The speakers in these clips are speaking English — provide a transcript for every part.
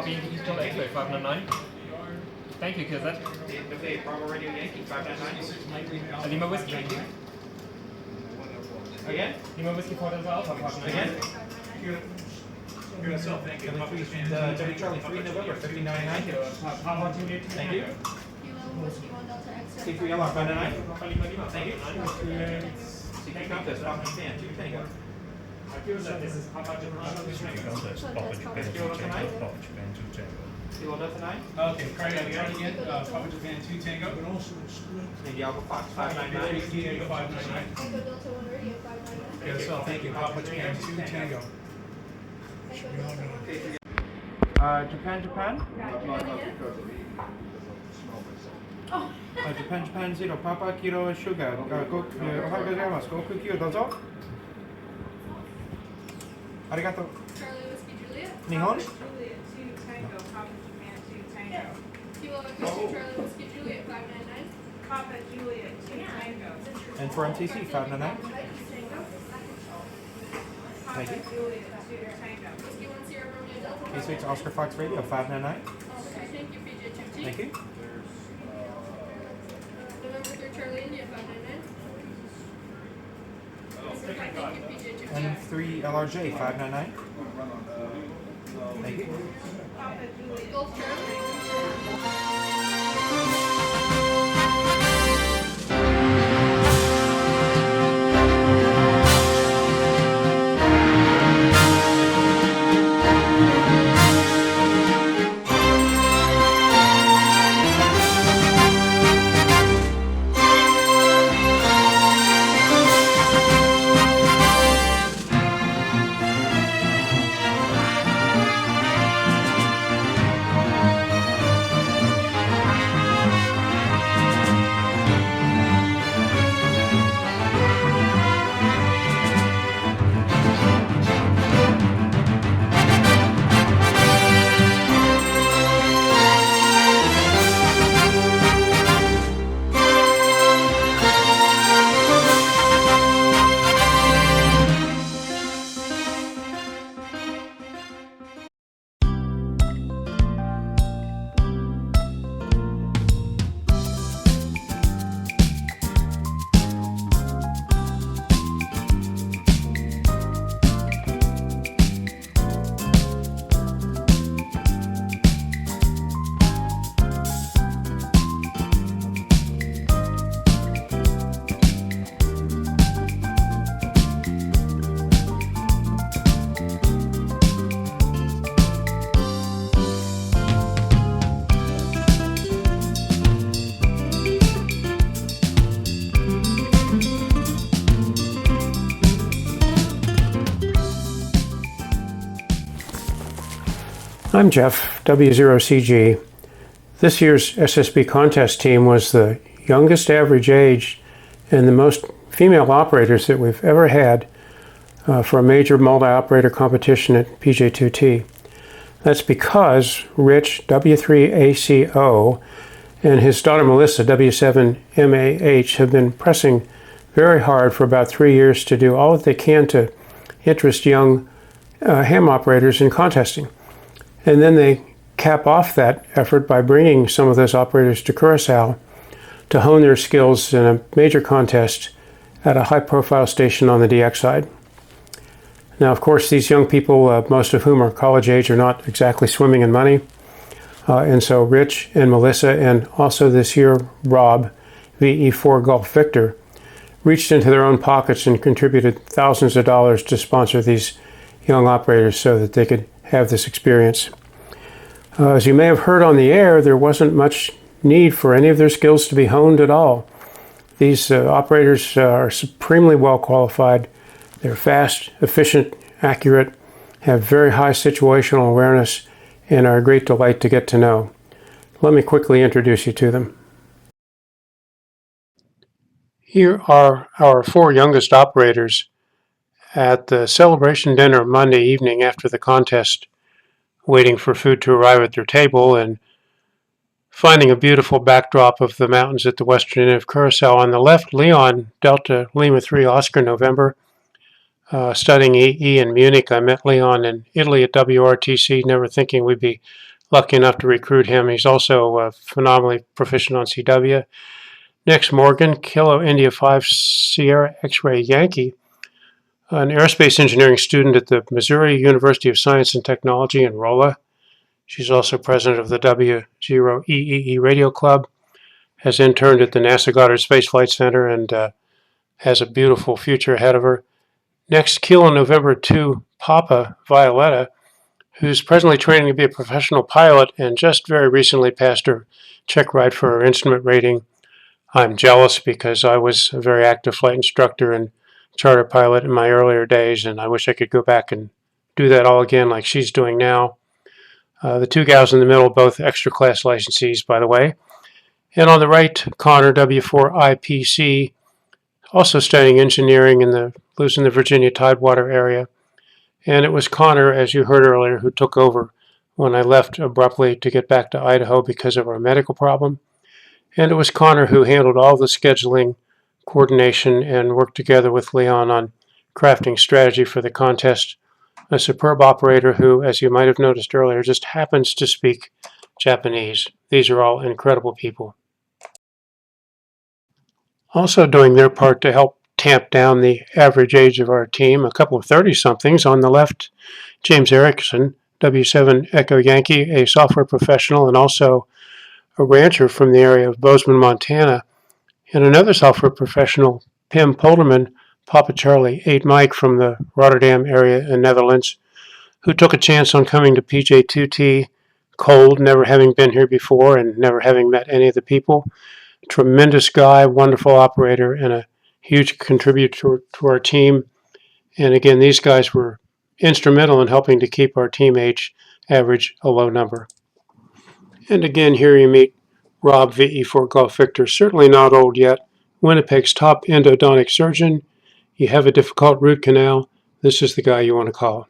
Copy Delta X-ray 599. Thank you, Kizet. Okay, Bravo Radio Yankee 599. Lima Whiskey. Again? Lima Whiskey for Delta Alpha 599. Again? W Charlie 3 November 599. Papa Juliet. Thank you. CQ Worldwide 599. Thank you. CQ Contest, Papa Japan 2 Tango. This is Papa Kilo Delta 9. Okay, Curacao again, Papa Japan 2 Tango. India Alpha Fox 599. Tango 599. Yes, so thank you, Papa Japan 2 Tango. Japan. Japan 0 Papa Kilo Sugar. Ohayou gozaimasu. Goku Q どうぞ。ありがとう。Charlie Whiskey Juliet. 日本 Juliet 2 Tango. Papa Japan 2 Tango. Kilo Charlie Whiskey Juliet 599. Papa Juliet 2 Tango. And for MTC 599. Papa Thank you. Juliet 2 Tango. Whiskey 1 Sierra Romeo Delta. K6 Oscar Fox Radio 599. Okay, thank you, PJ2T's. Thank you. November 3rd Charlie India 599. Thank you, PJ2T's. And 3 LRJ 599. Thank you. Papa Juliet. Golf Charlie. I'm Jeff, W0CG. This year's SSB Contest team was the youngest average age and the most female operators that we've ever had for a major multi-operator competition at PJ2T. That's because Rich, W3ACO, and his daughter Melissa, W7MAH, have been pressing very hard for about 3 years to do all that they can to interest young ham operators in contesting. And then they cap off that effort by bringing some of those operators to Curacao to hone their skills in a major contest at a high-profile station on the DX side. Now, of course, these young people, most of whom are college age, are not exactly swimming in money. And so Rich and Melissa, and also this year Rob, VE4 Golf Victor, reached into their own pockets and contributed thousands of dollars to sponsor these young operators so that they could have this experience. As you may have heard on the air, there wasn't much need for any of their skills to be honed at all. These operators are supremely well qualified. They're fast, efficient, accurate, have very high situational awareness, and are a great delight to get to know. Let me quickly introduce you to them. Here are our 4 youngest operators at the celebration dinner Monday evening after the contest, waiting for food to arrive at their table and finding a beautiful backdrop of the mountains at the western end of Curacao. On the left, Leon, Delta Lima 3 Oscar November, studying EE in Munich. I met Leon in Italy at WRTC, never thinking we'd be lucky enough to recruit him. He's also phenomenally proficient on CW. Next, Morgan, Kilo India 5 Sierra X-Ray Yankee, an aerospace engineering student at the Missouri University of Science and Technology in Rolla. She's also president of the W0EEE Radio Club, has interned at the NASA Goddard Space Flight Center, and has a beautiful future ahead of her. Next, Kilo November 2 Papa Violetta, who's presently training to be a professional pilot and just very recently passed her check ride for her instrument rating. I'm jealous because I was a very active flight instructor and charter pilot in my earlier days, and I wish I could go back and do that all again like she's doing now. The two gals in the middle, both extra class licensees, by the way. And on the right, Connor, W4IPC, also studying engineering lives in the Virginia Tidewater area. And it was Connor, as you heard earlier, who took over when I left abruptly to get back to Idaho because of our medical problem. And it was Connor who handled all the scheduling, coordination, and worked together with Leon on crafting strategy for the contest. A superb operator who, as you might have noticed earlier, just happens to speak Japanese. These are all incredible people. Also doing their part to help tamp down the average age of our team, a couple of 30-somethings. On the left, James Erickson, W7 Echo Yankee, a software professional and also a rancher from the area of Bozeman, Montana, and another software professional, Pim Polderman, Papa Charlie 8 Mike from the Rotterdam area in Netherlands, who took a chance on coming to PJ2T, cold, never having been here before and never having met any of the people. Tremendous guy, wonderful operator, and a huge contributor to our team. And again, these guys were instrumental in helping to keep our team age average a low number. And again, here you meet Rob VE4 Golf Victor, certainly not old yet, Winnipeg's top endodontic surgeon. You have a difficult root canal, this is the guy you want to call.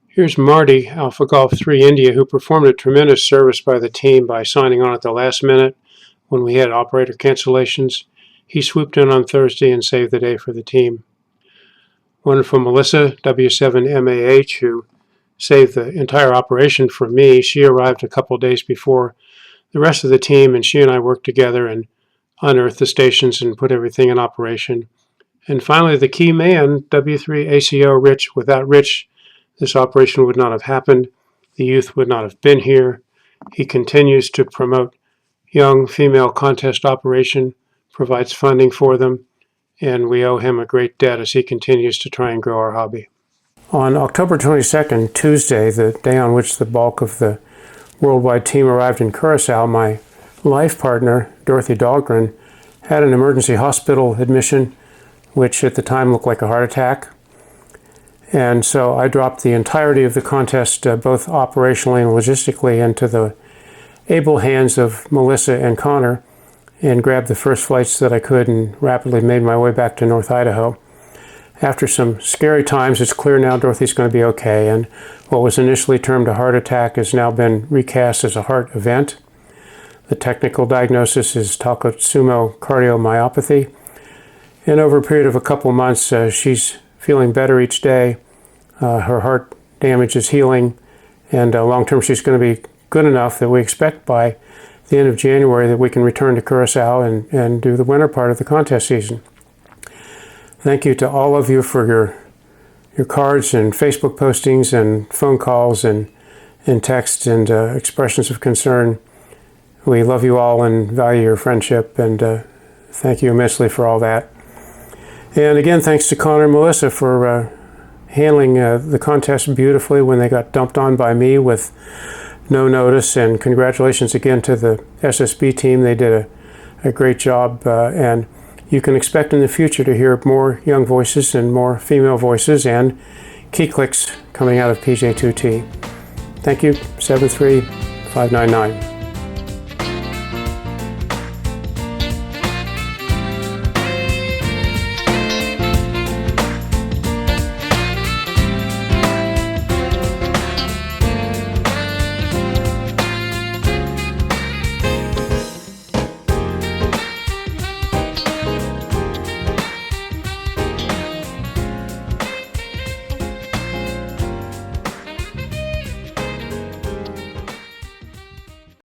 Here's Marty, Alpha Golf 3 India, who performed a tremendous service by the team by signing on at the last minute when we had operator cancellations. He swooped in on Thursday and saved the day for the team. Wonderful Melissa, W7MAH, who saved the entire operation for me. She arrived a couple days before the rest of the team, and she and I worked together and unearthed the stations and put everything in operation. And finally, the key man, W3ACO Rich. Without Rich, this operation would not have happened. The youth would not have been here. He continues to promote young female contest operation, provides funding for them, and we owe him a great debt as he continues to try and grow our hobby. On October 22nd, Tuesday, the day on which the bulk of the worldwide team arrived in Curacao, my life partner, Dorothy Dahlgren, had an emergency hospital admission, which at the time looked like a heart attack. And so I dropped the entirety of the contest, both operationally and logistically, into the able hands of Melissa and Connor, and grabbed the first flights that I could and rapidly made my way back to North Idaho. After some scary times, it's clear now Dorothy's going to be okay, and what was initially termed a heart attack has now been recast as a heart event. The technical diagnosis is Takotsubo cardiomyopathy, and over a period of a couple months, she's feeling better each day. Her heart damage is healing, and long term she's going to be good enough that we expect by the end of January that we can return to Curacao and do the winter part of the contest season. Thank you to all of you for your cards and Facebook postings and phone calls and texts and expressions of concern. We love you all and value your friendship, and thank you immensely for all that. And again, thanks to Connor and Melissa for handling the contest beautifully when they got dumped on by me with no notice, and congratulations again to the SSB team. They did a great job, and you can expect in the future to hear more young voices and more female voices and key clicks coming out of PJ2T. Thank you, 73599.